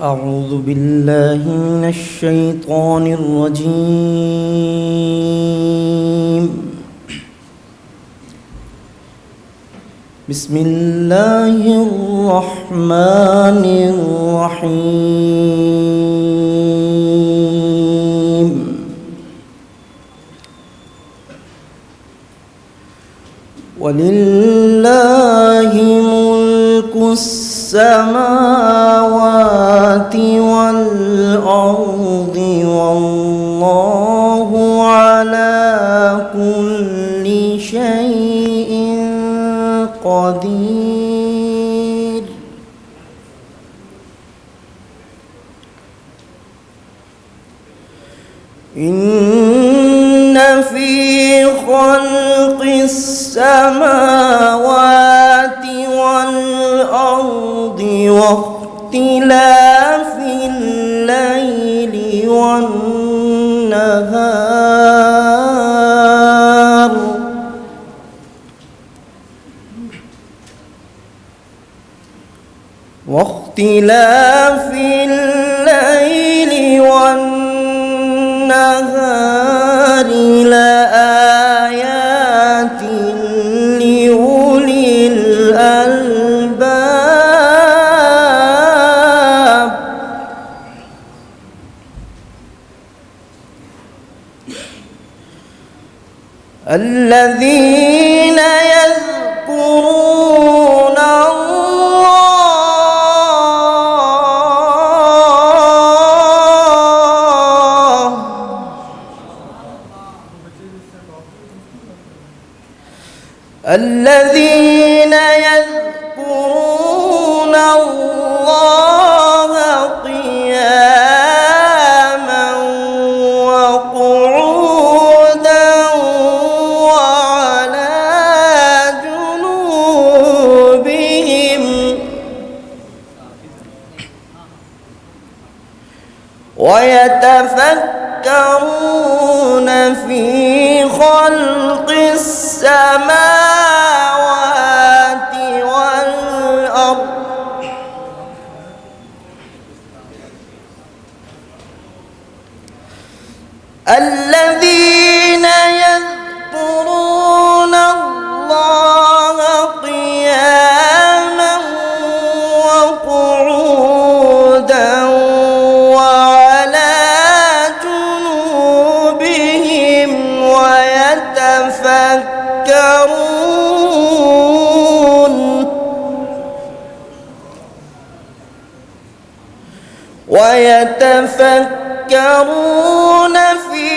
أعوذ بالله من الشيطان الرجيم. بسم الله الرحمن الرحيم. ولله ملك السماوات والأرض والله على كل شيء قدير. إن في خلق السماوات والأرض واختلاف الليل والنهار لآيات لأولي الألباب. الذين يذكرون الله قياما وقعودا وعلى جنوبهم ويتفكرون في خلق السماوات والأرض الذين يذكرون الله قياما وقعودا وعلى جنوبهم ويتفكرون في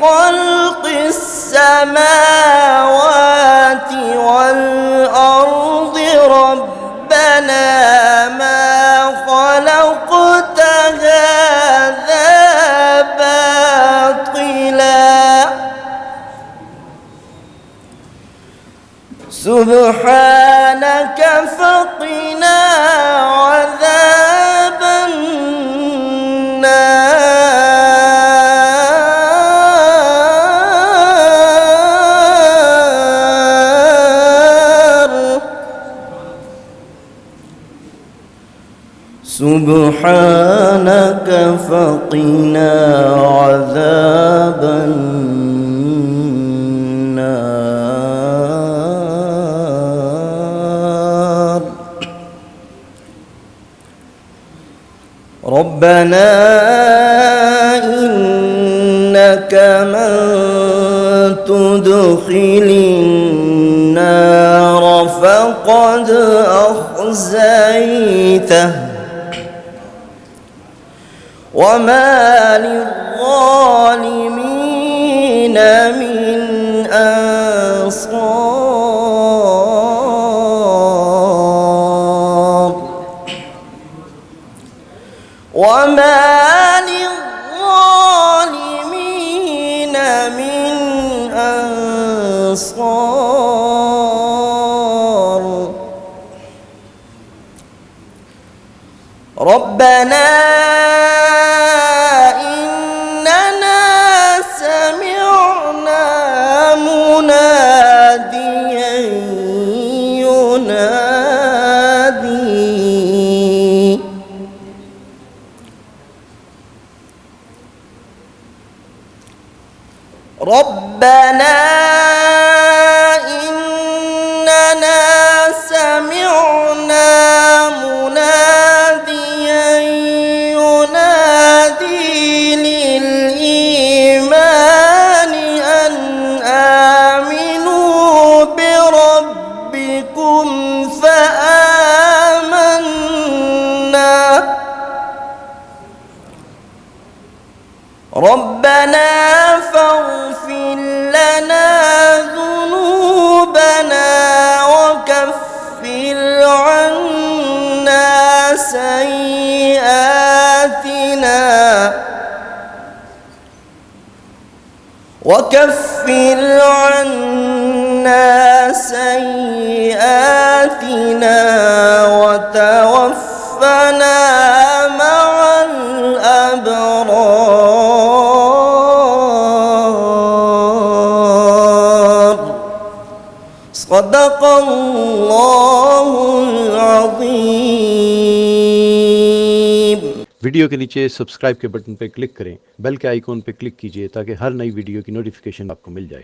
خلق السماوات والأرض ربنا ما خلقت هذا باطلا سبحانك فقنا عذاب النار. سبحانك فقنا عذاب النار. ربنا إنك من تدخل النار فقد أخزيته وما للظالمين من أنصار. وما للظالمين من أنصار. ربنا إننا سمعنا مناديا ينادي ربنا إننا سمعنا مناديا ينادي للإيمان أن آمنوا بربكم فآمنا ربنا فاغفر لنا ذنوبنا وكفر عنا سيئاتنا وتوفنا مع الأبرار صدق الله العظيم। वीडियो के नीचे सब्सक्राइब के बटन पर क्लिक करें, बेल के आइकॉन पर क्लिक कीजिए ताकि हर नई वीडियो की नोटिफिकेशन आपको मिल जाए।